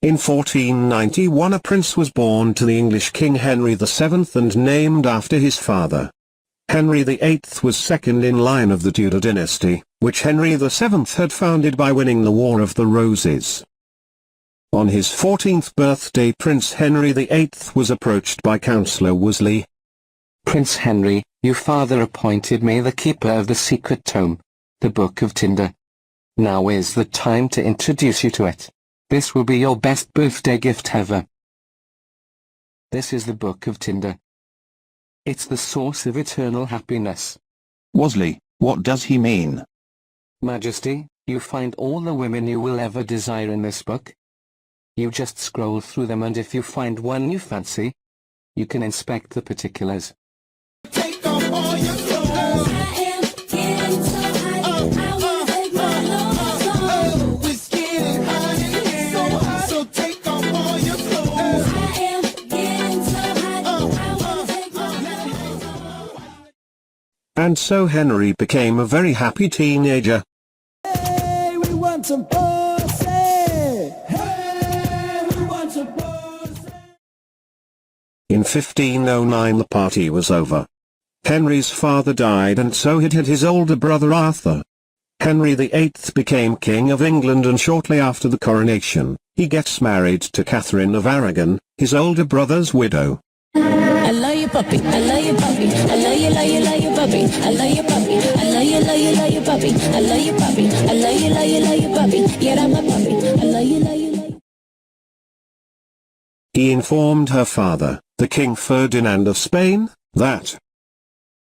In 1491 a prince was born to the English King Henry VII and named after his father. Henry VIII was second in line of the Tudor dynasty, which Henry VII had founded by winning the War of the Roses. On his 14th birthday Prince Henry VIII was approached by Councillor Wolsey. "Prince Henry, your father appointed me the keeper of the secret tome, the Book of Tinder. Now is the time to introduce you to it. This will be your best birthday gift ever. This is the Book of Tinder. It's the source of eternal happiness." Wolsey, what does he mean? "Majesty, you find all the women you will ever desire in this book. You just scroll through them, and if you find one you fancy, you can inspect the particulars." Take off all your clothes. I am getting so hot. I wanna take my clothes off. It's getting hot and it's so hot. So take off all your clothes. I am getting so hot. I wanna take my clothes off. And so Henry became a very happy teenager. Hey, we want some pussy. Hey, we want some pussy. In 1509 the party was over. Henry's father died and so did his older brother Arthur. Henry VIII became King of England, and shortly after the coronation, he gets married to Catherine of Aragon, his older brother's widow. I love you, puppy. I love you, puppy. I love you, love you, love you, puppy. I love you, puppy. I love you, love you, love you, puppy. I love you, puppy. I love you, love you, love you, puppy. Yeah, I'm a puppy. I love you, love you, love you. He informed her father, the King Ferdinand of Spain, that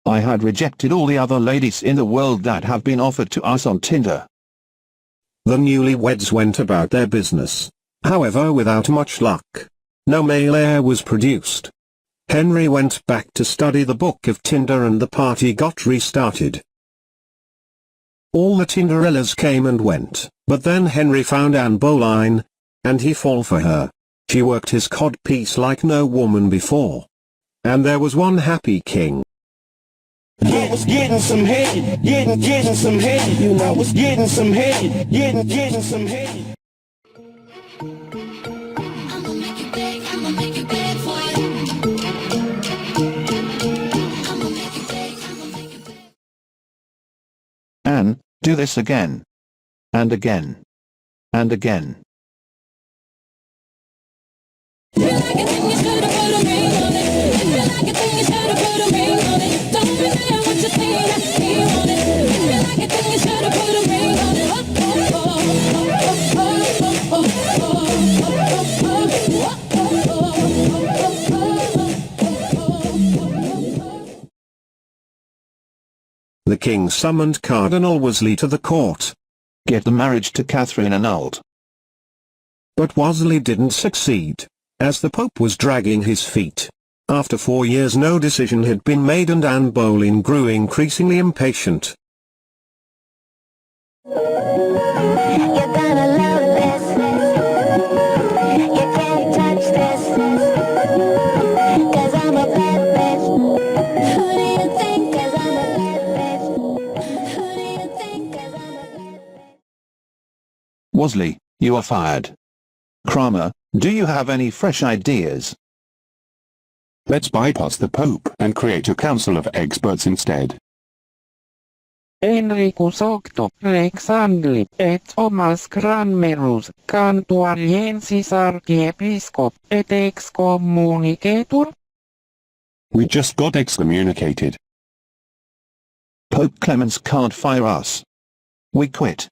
I had rejected all the other ladies in the world that have been offered to us on Tinder. the newlyweds went about their business. However, without much luck. No male heir was produced. Henry went back to study the Book of Tinder and the party got restarted. All the Tinderellas came and went, but then Henry found Anne Boleyn, and he fall for her. She worked his codpiece like no woman before. And there was one happy king. I was getting some head, getting some head, you know, I was getting some head, getting some head. I'ma make it big, I'ma make it big for you. I'ma make it big, I'ma make it big. Anne, do this again. And again. And again. Feel like a thing, you should've put a ring on it. Feel like a thing, you should've put a ring on it. Don't be mad what you think, I see on it. Feel like a thing, you should've put a ring on it. The king summoned Cardinal Wolsey to the court. Get the marriage to Catherine annulled. But Wolsey didn't succeed, as the Pope was dragging his feet. After 4 years no decision had been made and Anne Boleyn grew increasingly impatient. You're gonna love this. You can't touch this. 'Cause I'm a bad bitch. Who do you think? 'Cause I'm a bad bitch. Who do you think? 'Cause I'm a bad bitch. Wolsey, you are fired. Kramer, do you have any fresh ideas? Let's bypass the Pope and create a council of experts instead. Enricus octo rex angli et homas cranmerus cantuariensis archiepiscop et excommunicatur. We just got excommunicated. Pope Clemens can't fire us. We quit.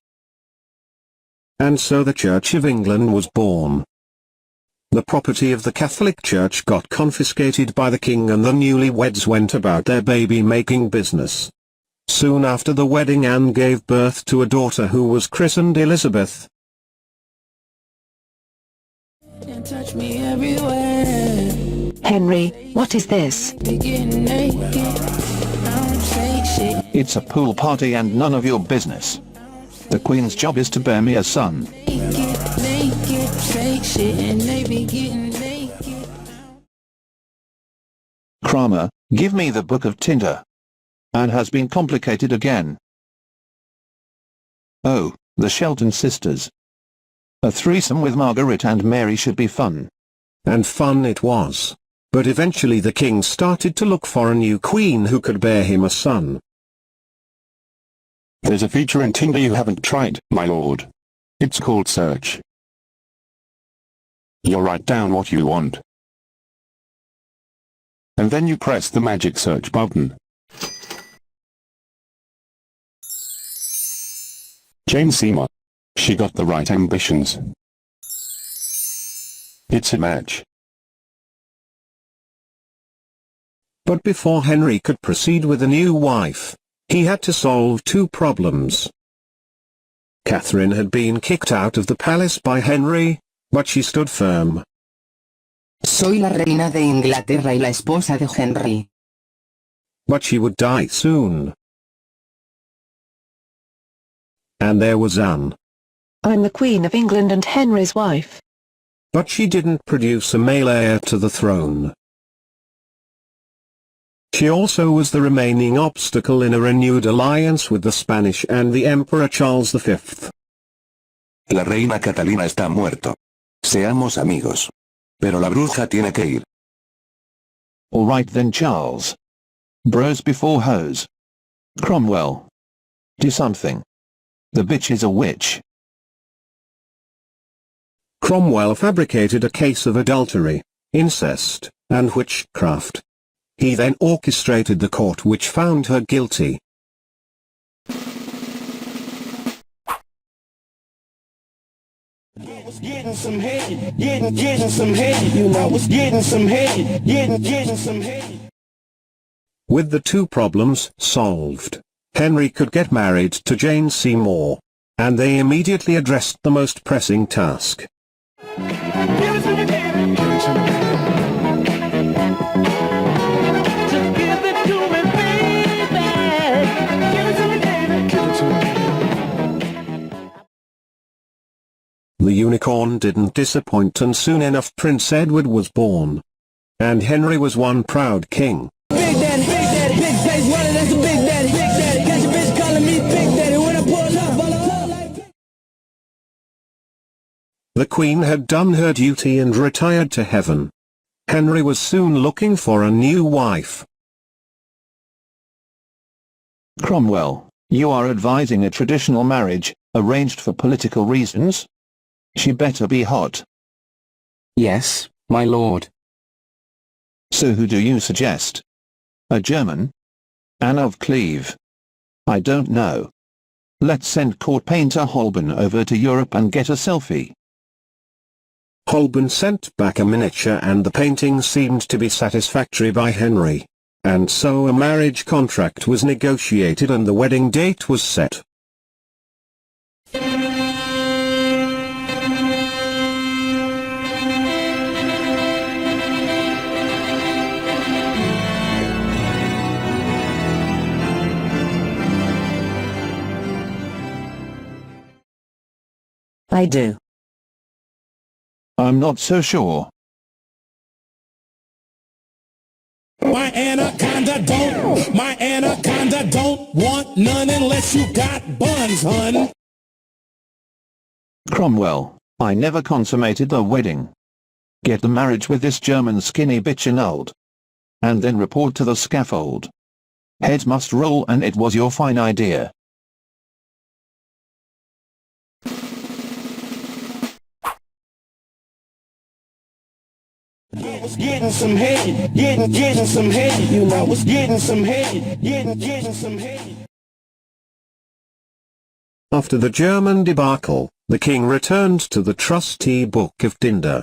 And so the Church of England was born. The property of the Catholic Church got confiscated by the king and the newlyweds went about their baby-making business. Soon after the wedding Anne gave birth to a daughter who was christened Elizabeth. And touch me everywhere. Henry, what is this? Be getting naked. I don't say shit. It's a pool party and none of your business. The Queen's job is to bear me a son. Naked, say shit, and they be getting naked. Kramer, give me the Book of Tinder. Anne has been complicated again. Oh, the Shelton sisters. A threesome with Margaret and Mary should be fun. And fun it was. But eventually the king started to look for a new queen who could bear him a son. There's a feature in Tinder you haven't tried, my lord. It's called search. You write down what you want. And then you press the magic search button. Jane Seymour. She got the right ambitions. It's a match. But before Henry could proceed with a new wife, he had to solve two problems. Catherine had been kicked out of the palace by Henry, but she stood firm. Soy la reina de Inglaterra y la esposa de Henry. But she would die soon. And there was Anne. I'm the Queen of England and Henry's wife. But she didn't produce a male heir to the throne. She also was the remaining obstacle in a renewed alliance with the Spanish and the Emperor Charles V. La reina Catalina está muerto. Seamos amigos. Pero la bruja tiene que ir. Alright then, Charles. Bros before hoes. Cromwell. Do something. The bitch is a witch. Cromwell fabricated a case of adultery, incest, and witchcraft. He then orchestrated the court which found her guilty. Getting some head, getting some head, you know, was getting some head, getting some head. With the two problems solved, Henry could get married to Jane Seymour, and they immediately addressed the most pressing task. The unicorn didn't disappoint, and soon enough Prince Edward was born. And Henry was one proud king. Big daddy, big face running, that's a big daddy, got your bitch calling me big daddy, when I pull up, follow like... The Queen had done her duty and retired to heaven. Henry was soon looking for a new wife. Cromwell, you are advising a traditional marriage, arranged for political reasons? She better be hot. Yes, my lord. So who do you suggest? A German? Anne of Cleve? I don't know. Let's send court painter Holbein over to Europe and get a selfie. Holbein sent back a miniature and the painting seemed to be satisfactory by Henry. And so a marriage contract was negotiated and the wedding date was set. I do. I'm not so sure. My anaconda don't want none unless you got buns, hun. Cromwell, I never consummated the wedding. Get the marriage with this German skinny bitch annulled. And then report to the scaffold. Heads must roll, and it was your fine idea. Was getting some head, getting some head, you know, was getting some head, getting some head. After the German debacle, the king returned to the trusty book of Tinder.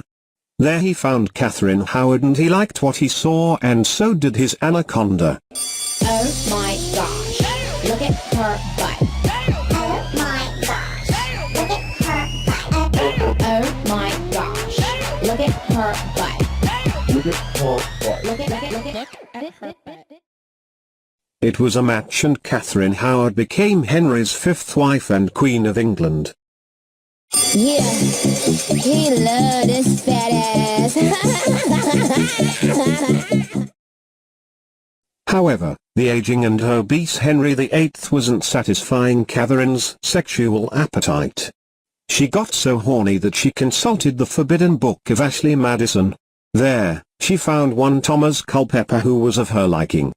There he found Catherine Howard and he liked what he saw, and so did his Anaconda. Oh my gosh, look at her butt. Oh my gosh, look at her butt. Oh my gosh, look at her butt. Look at her butt. It was a match, and Catherine Howard became Henry's fifth wife and Queen of England. Yeah, he loved this fat ass. However, the aging and obese Henry VIII wasn't satisfying Catherine's sexual appetite. She got so horny that she consulted the forbidden book of Ashley Madison. There, she found one Thomas Culpeper who was of her liking.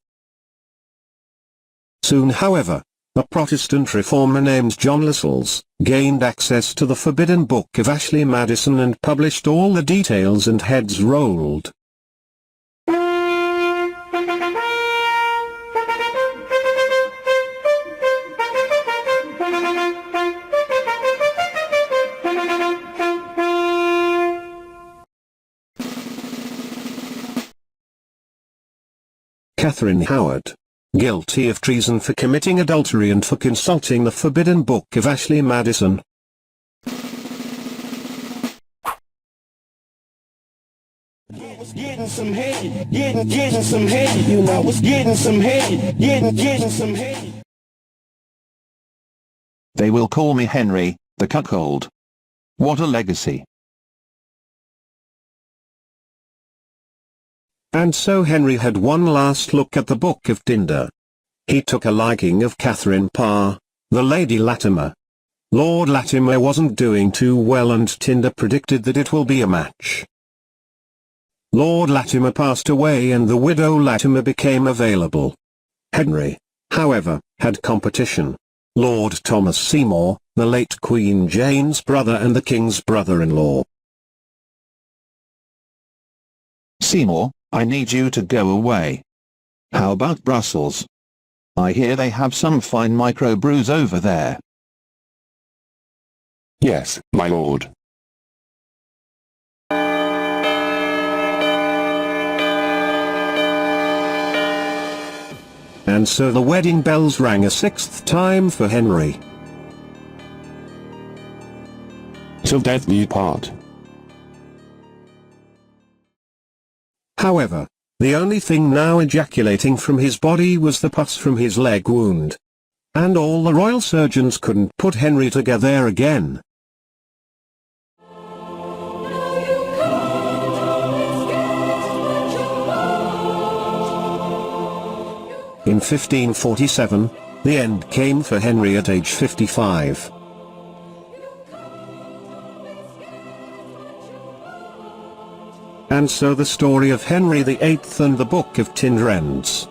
Soon, however, a Protestant reformer named John Lascelles gained access to the forbidden book of Ashley Madison and published all the details, and heads rolled. Catherine Howard, guilty of treason for committing adultery and for consulting the forbidden book of Ashley Madison. Getting some head, getting some head, you know, was getting some head, getting some head. They will call me Henry, the cuckold. What a legacy. And so Henry had one last look at the book of Tinder. He took a liking of Catherine Parr, the Lady Latimer. Lord Latimer wasn't doing too well, and Tinder predicted that it will be a match. Lord Latimer passed away and the widow Latimer became available. Henry, however, had competition. Lord Thomas Seymour, the late Queen Jane's brother and the King's brother-in-law. Seymour, I need you to go away. How about Brussels? I hear they have some fine microbrews over there. Yes, my lord. And so the wedding bells rang a sixth time for Henry. Till death do part. However, the only thing now ejaculating from his body was the pus from his leg wound. And all the royal surgeons couldn't put Henry together again. In 1547, the end came for Henry at age 55. And so the story of Henry VIII and the Book of Tinder ends.